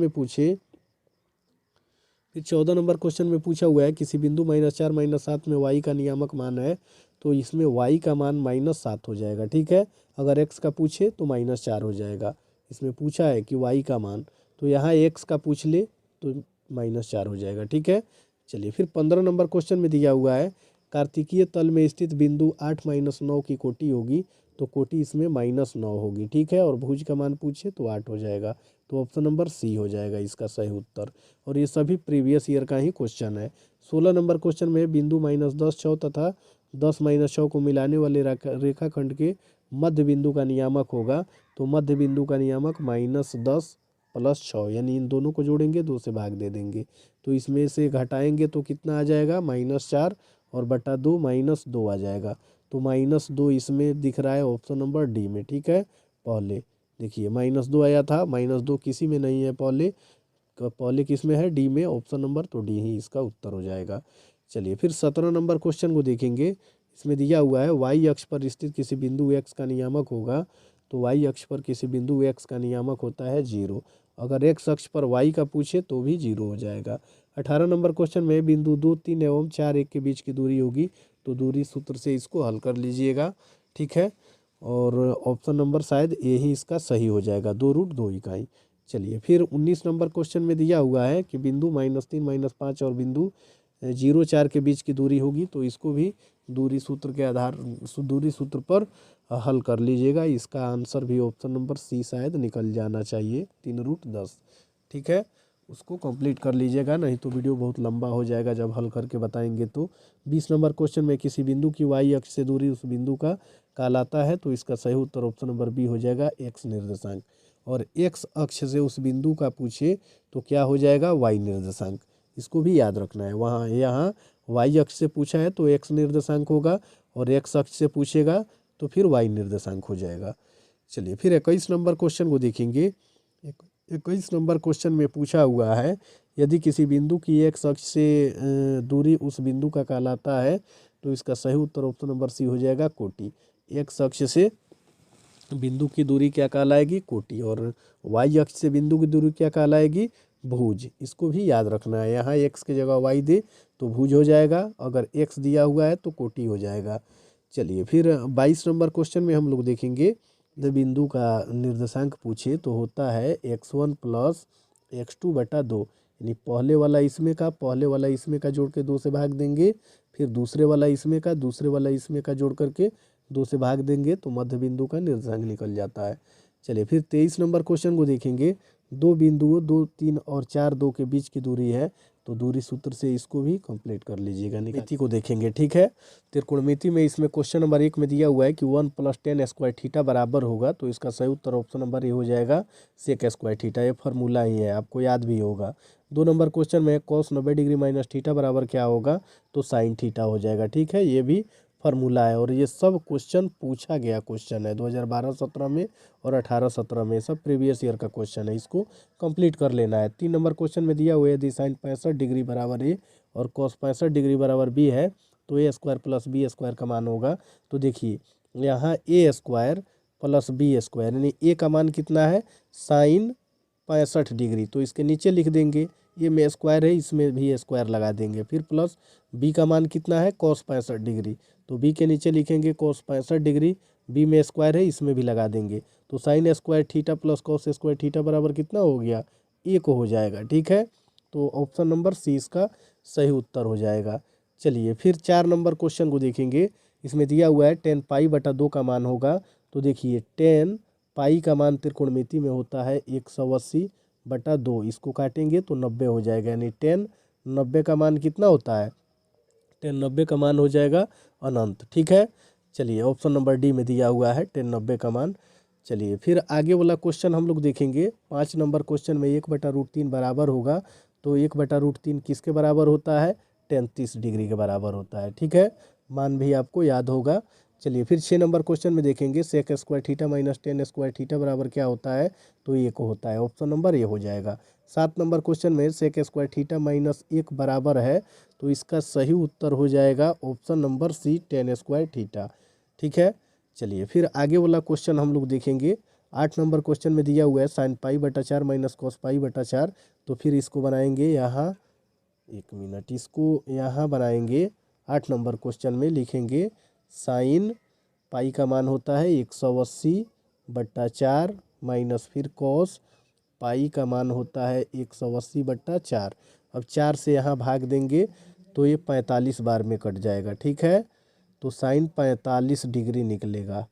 में पूछा हुआ है किसी बिंदु -4 -7 में y का नियामक मान है। तो इसमें y का मान -7 हो जाएगा, ठीक है। अगर x का पूछे तो -4 हो जाएगा। इसमें पूछा है कि y का मान, तो यहाँ x का पूछ ले तो -4 हो जाएगा, ठीक है। चलिए फिर 15 नंबर क्वेश्चन में दिया हुआ है कार्तिकीय तल में स्थित बिंदु 8 - 9 की कोटि होगी। तो कोटि इसमें -9 होगी, ठीक है। और भुज का मान पूछे तो 8 हो जाएगा, तो ऑप्शन नंबर सी हो जाएगा इसका सही उत्तर। और ये सभी प्रीवियस ईयर का ही क्वेश्चन है। 16 नंबर क्वेश्चन में बिंदु -10 6 तथा 10 - 6 को मिलाने वाले रेखाखंड के मध्य बिंदु का नियामक होगा। तो मध्य बिंदु का नियामक -10 + 6, यानी इन दोनों को जोड़ेंगे 2 से भाग दे देंगे, तो इसमें से घटाएंगे तो कितना आ जाएगा -4 और बटा 2 -2 आ जाएगा। तो -2 इसमें दिख रहा है ऑप्शन नंबर डी में, ठीक है। पहले देखिए -2 आया था, -2 किसी में नहीं है, पहले किस में है, डी में, ऑप्शन नंबर, तो डी ही इसका उत्तर हो जाएगा। चलिए फिर 17 नंबर क्वेश्चन को देखेंगे। इसमें दिया हुआ है y अक्ष पर स्थित किसी बिंदु x का नियामक होगा। तो y अक्ष पर किसी बिंदु x का नियामक होता है 0। अगर x अक्ष पर y का पूछे तो भी 0 हो जाएगा। 18 नंबर क्वेश्चन में बिंदु 2 3 एवं 4 1 के बीच की दूरी होगी। तो दूरी सूत्र से इसको हल कर लीजिएगा, ठीक है। और ऑप्शन नंबर शायद ए ही इसका सही हो जाएगा, 2√2 इकाई। चलिए फिर 19 नंबर क्वेश्चन में दिया हुआ है कि बिंदु -3 -5 और बिंदु 0 4 के बीच की दूरी होगी, तो इसको भी दूरी सूत्र के आधार दूरी सूत्र पर हल कर लीजिएगा। इसका आंसर भी ऑप्शन नंबर सी शायद निकल जाना चाहिए, 3√10। ठीक है, उसको कंप्लीट कर लीजिएगा, नहीं तो वीडियो बहुत लंबा हो जाएगा जब हल करके बताएंगे तो। 20 नंबर क्वेश्चन में किसी बिंदु की वाई अक्ष से दूरी उस बिंदु का कहलाता है, तो इसका सही उत्तर ऑप्शन नंबर बी हो जाएगा, एक्स निर्देशांक। और एक्स अक्ष से उस बिंदु का पूछे तो क्या हो जाएगा, वाई निर्देशांक। इसको भी याद रखना है, वहाँ यहाँ वाई अक्ष से पूछा है तो एक्स निर्देशांक होगा, और एक्स अक्ष से पूछेगा तो फिर वाई निर्देशांक हो जाएगा। चलिए फिर 21 नंबर क्वेश्चन को देखेंगे। 21 नंबर क्वेश्चन में पूछा हुआ है, यदि किसी बिंदु की एक्स अक्ष से दूरी उस बिंदु का कहलाता है, तो इसका सही उत्तर ऑप्शन नंबर सी हो जाएगा, कोटि। एक्स अक्ष से बिंदु की दूरी क्या कहलाएगी, कोटि। और वाई अक्ष से बिंदु की दूरी क्या कहलाएगी, भुज। इसको भी याद रखना है, यहाँ एक्स की जगह वाई दे तो भुज हो जाएगा, अगर एक्स दिया हुआ है तो कोटि हो जाएगा। चलिए फिर 22 नंबर क्वेश्चन में हम लोग देखेंगे, जब बिंदु का निर्देशांक पूछे तो होता है x1 + x2/2, यानी पहले वाला इसमें का जोड़ के 2 से भाग देंगे, फिर दूसरे वाला इसमें का जोड़ करके 2 से भाग देंगे, तो मध्य बिंदु का निर्देशांक निकल जाता है। चलिए फिर 23 नंबर क्वेश्चन को देखेंगे। दो बिंदुओं 2 3 और 4 2 के बीच की दूरी है, तो दूरी सूत्र से इसको भी कंप्लीट कर लीजिएगा। मिति को देखेंगे, ठीक है। त्रिकोणमिति में इसमें क्वेश्चन नंबर 1 में दिया हुआ है कि 1 + tan स्क्वायर थीटा बराबर होगा, तो इसका सही उत्तर ऑप्शन नंबर ए हो जाएगा, सेक स्क्वायर थीटा। ये फार्मूला ही है, आपको याद भी होगा। 2 नंबर क्वेश्चन में cos 90 डिग्री माइनस थीटा बराबर क्या होगा, तो साइन थीटा हो जाएगा। ठीक है, ये भी फार्मूला है, और ये सब क्वेश्चन पूछा गया क्वेश्चन है 2012-17 में और 18-17 में, सब प्रीवियस ईयर का क्वेश्चन है, इसको कंप्लीट कर लेना है। 3 नंबर क्वेश्चन में दिया हुआ है, यदि साइन 65 डिग्री बराबर ए और कॉस 65 डिग्री बराबर बी है, तो ए स्क्वायर प्लस बी स्क्वायर का मान होगा। तो देखिए यहाँ ए स्क्वायर प्लस बी स्क्वायर, यानी ए का मान कितना है, साइन 65 डिग्री, तो इसके नीचे लिख देंगे, ये में स्क्वायर है, इसमें भी स्क्वायर लगा देंगे। फिर प्लस बी का मान कितना है, कॉस 65 डिग्री, तो बी के नीचे लिखेंगे कॉस 65 डिग्री, बी में स्क्वायर है, इसमें भी लगा देंगे, तो sine square theta plus cos square theta बराबर कितना हो गया, 1 हो जाएगा। ठीक है, तो ऑप्शन नंबर सी इसका सही उत्तर हो जाएगा। चलिए फिर 4 नंबर क्वेश्चन को देखेंगे। इसमें दिया हुआ है tan π/2 का मान होगा, तो देखिए tan पाई का मान त्रिकोणमिति में होता है 180/2, इसको काटेंगे तो 90 हो जाएगा, यानी tan 90 का मान कितना होता है, tan 90 का मान हो जाएगा अनंत। ठीक है, चलिए ऑप्शन नंबर डी में दिया हुआ है tan 90 का मान। चलिए फिर आगे वाला क्वेश्चन हम लोग देखेंगे। 5 नंबर क्वेश्चन में 1/√3 बराबर होगा, तो 1/√3 किसके बराबर होता है, tan 30 डिग्री के बराबर होता है। ठीक है, मान भी आपको याद होगा। चलिए फिर 6 नंबर क्वेश्चन में देखेंगे, sec square theta minus tan square theta बराबर क्या होता है, तो 1 होता है, ऑप्शन नंबर ए हो जाएगा। 7 नंबर क्वेश्चन में सेक स्क्वायर थीटा -1 बराबर है, तो इसका सही उत्तर हो जाएगा option number C, tan square theta. ठीक है, चलिए फिर आगे वाला क्वेश्चन हम लोग देखेंगे। 8 नंबर क्वेश्चन में दिया हुआ है साइन π/4 माइनस कॉस π/4, तो फिर इसको बनाएंगे यहाँ, 1 मिनट, इसको यहाँ बनाएंगे। 8 नंबर क्वेश्चन में लिखेंगे साइन पाई का मान होता है 180/4 माइनस फिर कॉस पाई का मान होता है 180/4। अब 4 से यहाँ भाग देंगे तो ये 45 बार में कट जाएगा। ठीक है, तो साइन 45 डिग्री निकलेगा,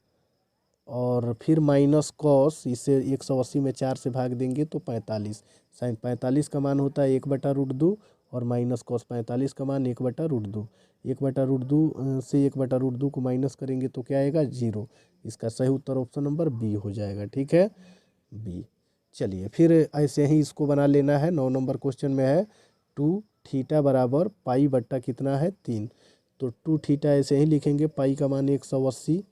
और फिर माइनस कॉस, इसे 180 में 4 से भाग देंगे तो 45, साइन 45 का मान होता है 1/√2, और माइनस कॉस 45 का मान 1/√2। 1/√2 से 1/√2 को माइनस करेंगे तो क्या आएगा, 0। इसका सही उत्तर ऑप्शन नंबर बी हो जाएगा। ठीक है, बी। चलिए फिर ऐसे ही इसको बना लेना है। 9 नंबर क्वेश्चन में है 2 थीटा बराबर पाई बट्टा कितना है, 3, तो 2 थीटा ऐसे ही लिखेंगे, पाई का मान 180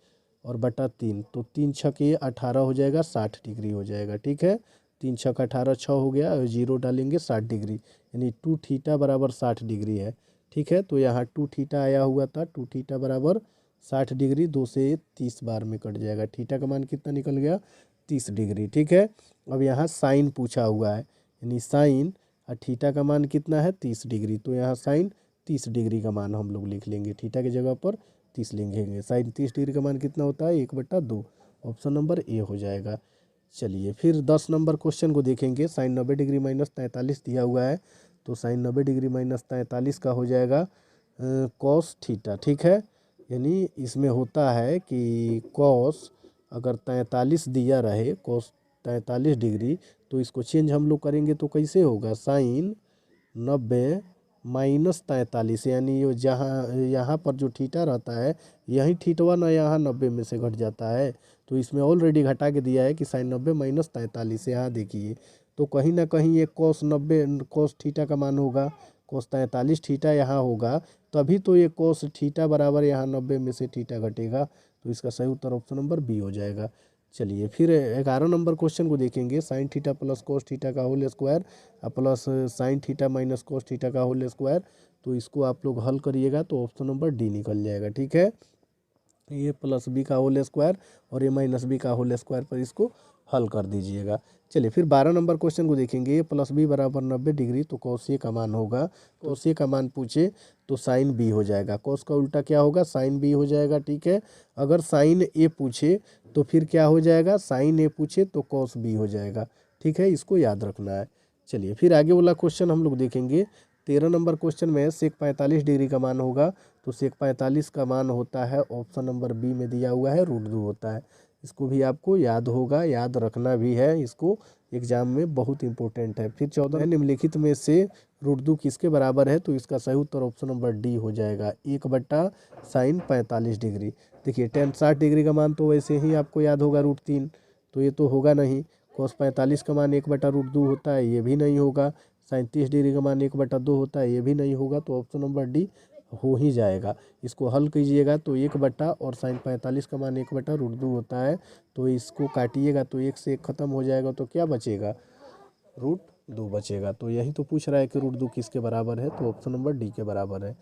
और बटा 3, तो 3 छके 18 हो जाएगा, 60 डिग्री हो जाएगा। ठीक है, 3 छक 18, 6 हो गया, और 0 डालेंगे 60 डिग्री, यानी 2 थीटा बराबर 60 डिग्री है। ठीक है, तो यहाँ 2 थीटा आया हुआ था, 2 थीटा बराबर 60 डिग्री, 2 से 30 बार में कट जाएगा। थीटा का मान कितना निकल गया, 30 डिग्री। ठीक है, अब यहाँ साइन पूछा हुआ है, यानी साइन और थीटा का मान कितना है, 30 डिग्री, तो यहाँ साइन 30 डिग्री का मान हम लोग लिख लेंगे, थीटा की जगह पर 30 लिखेंगे। साइन 30 डिग्री का मान कितना होता है 1/2। ऑप्शन नंबर ए हो जाएगा। चलिए फिर 10 नंबर क्वेश्चन को देखेंगे। साइन 90 डिग्री माइनस 43 दिया हुआ है, तो साइन 90 डिग्री माइनस 43 का हो जाएगा कॉस थीटा। ठीक है, यानी इसमें होता है कि कॉस अगर 43 दिया रहे, कॉस 43 डिग्री, तो इसको चेंज हम लोग करेंगे तो कैसे होगा, साइन 90 माइनस 43, यानी ये जहाँ यहाँ पर जो थीटा रहता है यही थीटवा ना यहाँ 90 में से घट जाता है, तो इसमें ऑलरेडी घटा के दिया है कि साइन 90 माइनस 43। यहाँ देखिए तो कहीं ना कहीं ये कॉस 90 कॉस थीटा का मान होगा, कॉस 43 थीटा यहाँ होगा, तभी तो ये कॉस थीटा बराबर यहाँ 90 में से थीटा घटेगा, तो इसका सही उत्तर ऑप्शन नंबर बी हो जाएगा। चलिए फिर 11 नंबर क्वेश्चन को देखेंगे। Sine theta plus cos theta का whole square plus sine theta minus cos theta का होल स्क्वायर, तो इसको आप लोग हल करिएगा तो ऑप्शन नंबर डी निकल जाएगा। ठीक है, ए प्लस बी का होल स्क्वायर और ए माइनस बी का होल स्क्वायर पर इसको हल कर दीजिएगा। चलिए फिर 12 नंबर क्वेश्चन को देखेंगे। ए प्लस बी बराबर 90 डिग्री, तो कॉस ए का मान होगा, कॉस ए का मान पूछे तो साइन बी हो जाएगा। कॉस का उल्टा क्या होगा, साइन बी हो जाएगा। ठीक है, अगर साइन ए पूछे तो फिर क्या हो जाएगा, साइन ए पूछे तो कॉस बी हो जाएगा। ठीक है, इसको याद रखना है। चलिए फिर आगे वाला क्वेश्चन हम लोग देखेंगे। 13 नंबर क्वेश्चन में सेक 45 डिग्री का मान होगा, तो सेक 45 का मान होता है ऑप्शन नंबर बी में दिया हुआ है √2 होता है। इसको भी आपको याद होगा, याद रखना भी है, इसको एग्जाम में बहुत इंपॉर्टेंट है। फिर 14 निम्नलिखित में से √2 किसके बराबर है, तो इसका सही उत्तर ऑप्शन नंबर डी हो जाएगा, 1/sin 45 डिग्री। देखिए tan 60 डिग्री का मान तो वैसे ही आपको याद होगा √3, तो ये तो होगा नहीं। cos 45 का मान 1/√2 होता है, ये भी नहीं होगा। साइन 30 डिग्री का मान 1/2 होता है, ये भी नहीं होगा, तो ऑप्शन नंबर डी हो ही जाएगा। इसको हल कीजिएगा तो 1 और साइन 45 का मान 1/√2 होता है, तो इसको काटिएगा तो 1 से 1 खत्म हो जाएगा, तो क्या बचेगा, √2 बचेगा। तो यही तो पूछ रहा है कि √2 किसके बराबर है, तो ऑप्शन नंबर डी के बराबर है।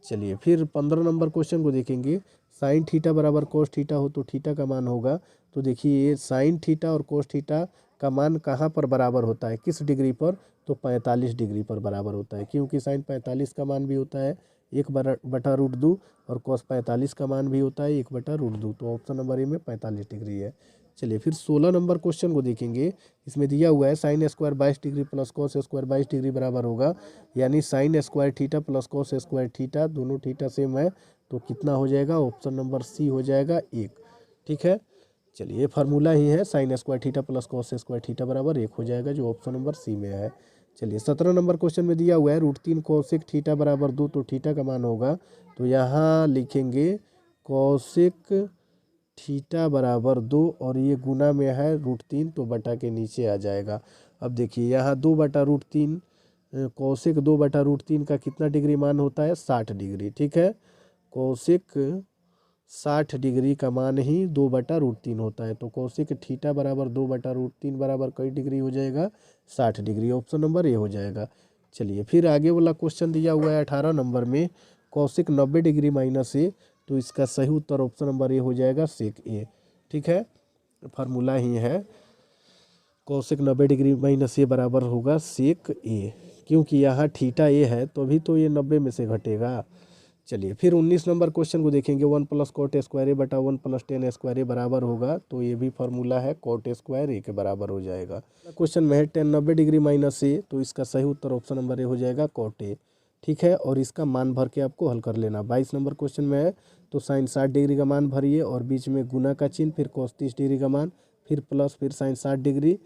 चलिए फिर 15 नंबर क्वेश्चन को देखेंगे। साइन थीटा बराबर कोस थीटा हो तो थीटा का मान होगा, तो देखिए ये साइन थीटा और कोस थीटा का मान कहाँ पर बराबर होता है, किस डिग्री पर, तो 45 डिग्री पर बराबर होता है, क्योंकि साइन 45 का मान भी होता है 1/√2 और कॉस 45 का मान भी होता है 1/√2, तो ऑप्शन नंबर ए में 45 डिग्री है। चलिए फिर 16 नंबर क्वेश्चन को देखेंगे। इसमें दिया हुआ है sine square 22 degree plus cos square 22 degree बराबर होगा, यानी sine square theta plus cos square theta, दोनों थीटा सेम है, तो कितना हो जाएगा, ऑप्शन नंबर सी हो जाएगा 1। ठीक है, चलिए ये फार्मूला ही है, sine square theta plus cos square theta बराबर 1 हो जाएगा, जो ऑप्शन नंबर सी में है। चलिए 17 नंबर क्वेश्चन में दिया हुआ है √3 कोसेक थीटा बराबर 2, तो थीटा का मान होगा, तो यहाँ लिखेंगे कोसेक थीटा बराबर 2 और ये गुना में है √3, तो बटा के नीचे आ जाएगा। अब देखिए यहाँ 2/√3 कोसेक 2/√3 का कितना डिग्री मान होता है, 60 डिग्री। ठीक है, कोसेक 60 डिग्री का मान ही 2/√3 होता है, तो कोसेक थीटा बराबर 2/√3 बराबर कई डिग्री हो जाएगा, 60 डिग्री, ऑप्शन नंबर ए हो जाएगा। चलिए फिर आगे वाला क्वेश्चन दिया हुआ है 18 नंबर में, कोसेक 90 डिग्री माइनस ए, तो इसका सही उत्तर ऑप्शन नंबर ए हो जाएगा, सेक ए। ठीक है, फार्मूला ही है, कोसेक 90 डिग्री माइनस ए बराबर होगा सेक ए, क्योंकि यहाँ थीटा ए है तो अभी तो ये 90 में से घटेगा। चलिए फिर 19 नंबर क्वेश्चन को देखेंगे। 1 + cot स्क्वायर ए बटा 1 + tan स्क्वायर ए बराबर होगा, तो ये भी फार्मूला है, cot स्क्वायर ए के बराबर हो जाएगा। क्वेश्चन में है tan 90 डिग्री माइनस ए, तो इसका सही उत्तर ऑप्शन नंबर ए हो जाएगा, cot ए। ठीक है, और इसका मान भर के आपको हल कर लेना। 22 नंबर क्वेश्चन में है, तो साइन 60 डिग्री का मान भरिए और बीच में गुना का चिन्ह, फिर cos 30 डिग्री का मान, फिर प्लस, फिर साइन 60 डिग्री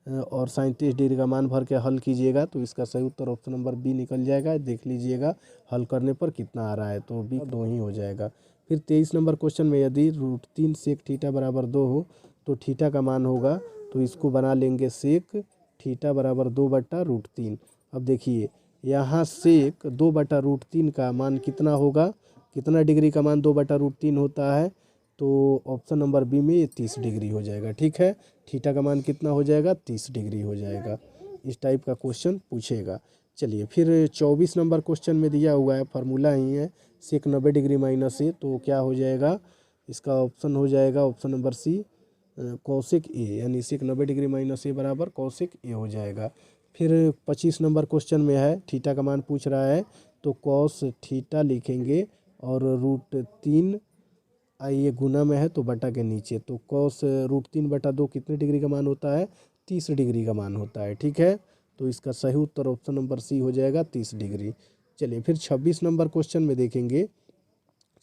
और साइन 30 डिग्री का मान भर के हल कीजिएगा, तो इसका सही उत्तर ऑप्शन नंबर बी निकल जाएगा। देख लीजिएगा हल करने पर कितना आ रहा है, तो बी 2 ही हो जाएगा। फिर 23 नंबर क्वेश्चन में यदि √3 सेक थीटा बराबर 2 हो तो थीटा का मान होगा, तो इसको बना लेंगे सेक थीटा बराबर 2/√3। अब देखिए यहाँ सेक 2/√3 का मान कितना होगा, कितना डिग्री का मान 2/√3 होता है, तो ऑप्शन नंबर बी में ये 30 डिग्री हो जाएगा। ठीक है, थीटा का मान कितना हो जाएगा, 30 डिग्री हो जाएगा। इस टाइप का क्वेश्चन पूछेगा। चलिए फिर 24 नंबर क्वेश्चन में दिया हुआ है, फार्मूला ही है, सेक 90 डिग्री माइनस ए, तो क्या हो जाएगा, इसका ऑप्शन हो जाएगा option number C, cosec A, यानी सेक 90 डिग्री माइनस ए बराबर कोसेक ए हो जाएगा। फिर 25 नंबर क्वेश्चन में है, थीटा का मान पूछ रहा है, तो कॉस थीटा लिखेंगे और √3 ये गुना में है तो बटा के नीचे, तो cos √3/2 कितने डिग्री का मान होता है? 30 डिग्री का मान होता है। ठीक है, तो इसका सही उत्तर ऑप्शन नंबर सी हो जाएगा 30 डिग्री। चलिए फिर 26 नंबर क्वेश्चन में देखेंगे।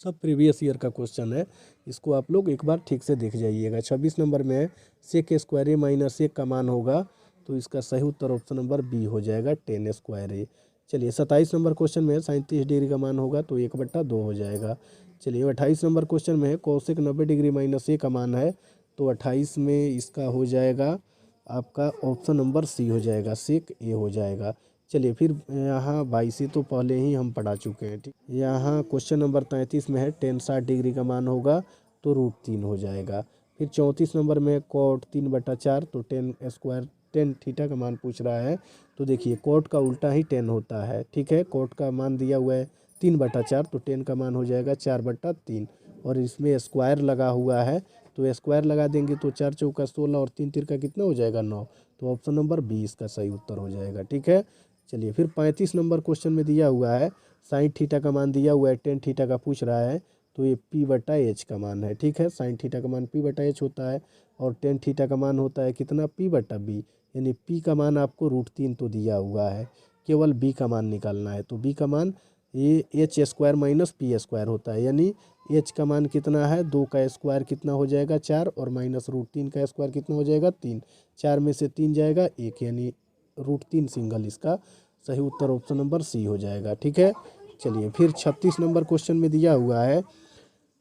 सब प्रीवियस ईयर का क्वेश्चन है, इसको आप लोग एक बार ठीक से देख जाइएगा। 26 नंबर में है सेक स्क्वायर ए माइनस एक का मान होगा, तो इसका सही उत्तर ऑप्शन नंबर बी हो जाएगा 10 स्क्वायर ए। चलिए 27 नंबर क्वेश्चन में है 37 डिग्री का मान होगा, तो 1/2 हो जाएगा। चलिए 28 नंबर क्वेश्चन में है कोसेक 90 डिग्री माइनस ए का मान है, तो 28 में इसका हो जाएगा आपका ऑप्शन नंबर सी हो जाएगा, सेक ए हो जाएगा। चलिए फिर यहाँ 22 तो पहले ही हम पढ़ा चुके हैं। ठीक, यहाँ क्वेश्चन नंबर 33 में है टेन 60 डिग्री का मान होगा, तो √3 हो जाएगा। फिर 34 नंबर में कोट 3/4, तो 10 स्क्वायर 10 थीटा का मान पूछ रहा है। तो देखिए कोट का उल्टा ही 10 होता है। ठीक है, कोट का मान दिया हुआ है 3/4, तो 10 का मान हो जाएगा 4/3, और इसमें स्क्वायर लगा हुआ है, तो स्क्वायर लगा देंगे तो 4 चौका 16 और 3 तिरका कितना हो जाएगा 9, तो ऑप्शन नंबर बी इसका सही उत्तर हो जाएगा। ठीक है, चलिए फिर 35 नंबर क्वेश्चन में दिया हुआ है 60 थीटा का मान दिया हुआ है, 10 थीटा का पूछ रहा है, तो ये p/h का मान है। ठीक है, 60 थीटा का मान p/h होता है, और 10 थीटा का मान होता है कितना p/b, यानी p का मान आपको √3 तो दिया हुआ है, केवल b का मान निकालना है। तो b का मान ये h square minus p square होता है, यानी h का मान कितना है, 2 का स्क्वायर कितना हो जाएगा 4, और माइनस √3 का स्क्वायर कितना हो जाएगा 3, 4 में से 3 जाएगा 1, यानी √3 सिंगल, इसका सही उत्तर ऑप्शन नंबर सी हो जाएगा। ठीक है, चलिए फिर 36 नंबर क्वेश्चन में दिया हुआ है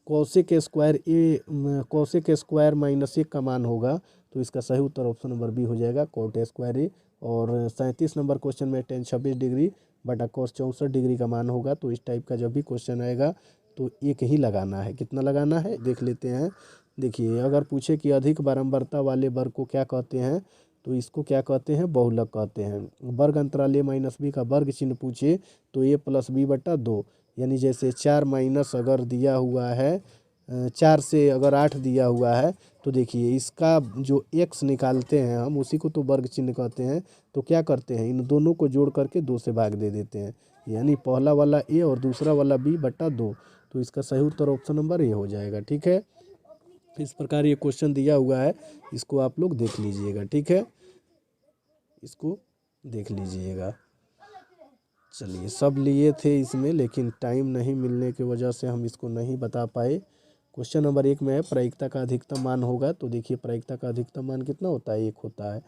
कोसेक स्क्वायर माइनस एक का मान होगा, तो इसका सही उत्तर ऑप्शन नंबर बी हो जाएगा कोट स्क्वायर ए। और 37 नंबर क्वेश्चन में टेन 26 डिग्री बटा कोस 64 डिग्री का मान होगा, तो इस टाइप का जब भी क्वेश्चन आएगा तो एक ही लगाना है। कितना लगाना है देख लेते हैं। देखिए अगर पूछे कि अधिक बारंबारता वाले वर्ग को क्या कहते हैं, तो इसको क्या कहते हैं, बहुलक कहते हैं। वर्ग अंतराल a माइनस बी का वर्ग चिन्ह पूछे तो a + b/2, यानी जैसे 4 माइनस अगर दिया हुआ है 4 से अगर 8 दिया हुआ है, तो देखिए इसका जो x निकालते हैं हम, उसी को तो वर्ग चिन्ह कहते हैं। तो क्या करते हैं, इन दोनों को जोड़ करके 2 से भाग दे देते हैं, यानी पहला वाला a और दूसरा वाला b/2, तो इसका सही उत्तर ऑप्शन नंबर ए हो जाएगा। ठीक है, इस प्रकार ये क्वेश्चन दिया हुआ है, इसको आप लोग देख लीजिएगा। ठीक है, इसको देख लीजिएगा। चलिए सब लिए थे इसमें, लेकिन टाइम नहीं मिलने की वजह से हम इसको नहीं बता पाए। क्वेश्चन नंबर 1 में है प्रायिकता का अधिकतम मान होगा, तो देखिए प्रायिकता का अधिकतम मान कितना होता है, 1 होता है।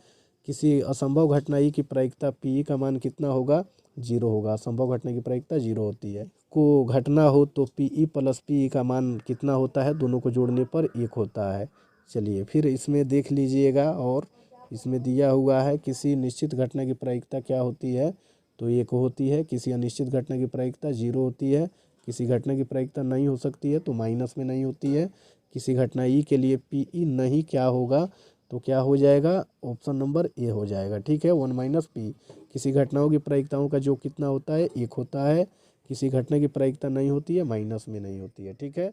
किसी असंभव घटना ई की प्रायिकता पी का मान कितना होगा, 0 होगा। असंभव घटना की प्रायिकता 0 होती है। को घटना हो तो पी + पी का मान कितना होता है, दोनों को जोड़ने पर 1 होता है। चलिए फिर इसमें देख लीजिएगा, और इसमें दिया हुआ है किसी निश्चित घटना की प्रायिकता क्या होती है, तो 1 होती है। किसी अनिश्चित घटना की प्रायिकता 0 होती है। किसी घटना की प्रायिकता नहीं हो सकती है तो माइनस में नहीं होती है। किसी घटना ई के लिए पी ई नहीं क्या होगा, तो क्या हो जाएगा, ऑप्शन नंबर ए हो जाएगा। ठीक है, 1 - पी। किसी घटनाओं की प्रायिकताओं का जो कितना होता है, 1 होता है। किसी घटना की प्रायिकता नहीं होती है, माइनस में नहीं होती है। ठीक है।